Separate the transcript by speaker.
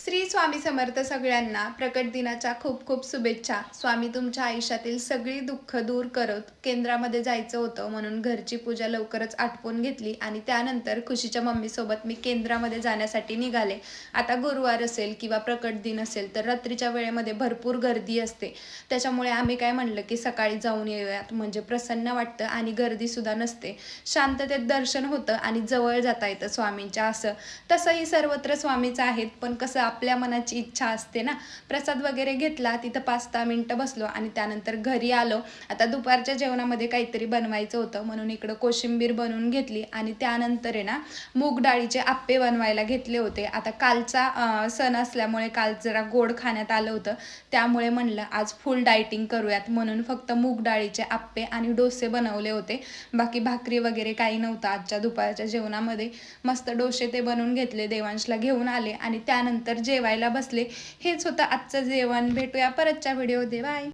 Speaker 1: श्री स्वामी समर्थ सगळ्यांना प्रकट दिनाच्या खूप खूप शुभेच्छा. स्वामी तुमच्या आयुष्यातील सगळी दुःख दूर करत. केंद्रामध्ये जायचं होतं म्हणून घरची पूजा लवकरच आटपून घेतली आणि त्यानंतर खुशीच्या मम्मीसोबत मी केंद्रामध्ये जाण्यासाठी निघाले. आता गुरुवार असेल किंवा प्रकट दिन असेल तर रात्रीच्या वेळेमध्ये भरपूर गर्दी असते. त्याच्यामुळे आम्ही काय म्हणलं की सकाळी जाऊन येऊयात, म्हणजे प्रसन्न वाटतं आणि गर्दीसुद्धा नसते. शांततेत दर्शन होतं आणि जवळ जाता येतं स्वामींच्या असं. तसंही सर्वत्र स्वामीच आहेत, पण कसं आपल्या मनाची इच्छा असते ना. प्रसाद वगैरे घेतला, तिथं 5-10 मिनटं बसलो आणि त्यानंतर घरी आलो. आता दुपारच्या जेवणामध्ये काहीतरी बनवायचं होतं म्हणून इकडं कोशिंबीर बनवून घेतली आणि त्यानंतर आहे ना मूग डाळीचे आप्पे बनवायला घेतले होते. आता कालचा सण असल्यामुळे काल जरा गोड खाण्यात आलं होतं, त्यामुळे म्हणलं आज फुल डायटिंग करूयात म्हणून फक्त मूग डाळीचे आप्पे आणि डोसे बनवले होते. बाकी भाकरी वगैरे काही नव्हतं आजच्या दुपारच्या जेवणामध्ये. मस्त डोसे ते बनवून घेतले, देवांशला घेऊन आले आणि त्यानंतर जेवायला बसले. हेच होतं आजचं जेवण. भेटूया परतच्या व्हिडिओ. बाय.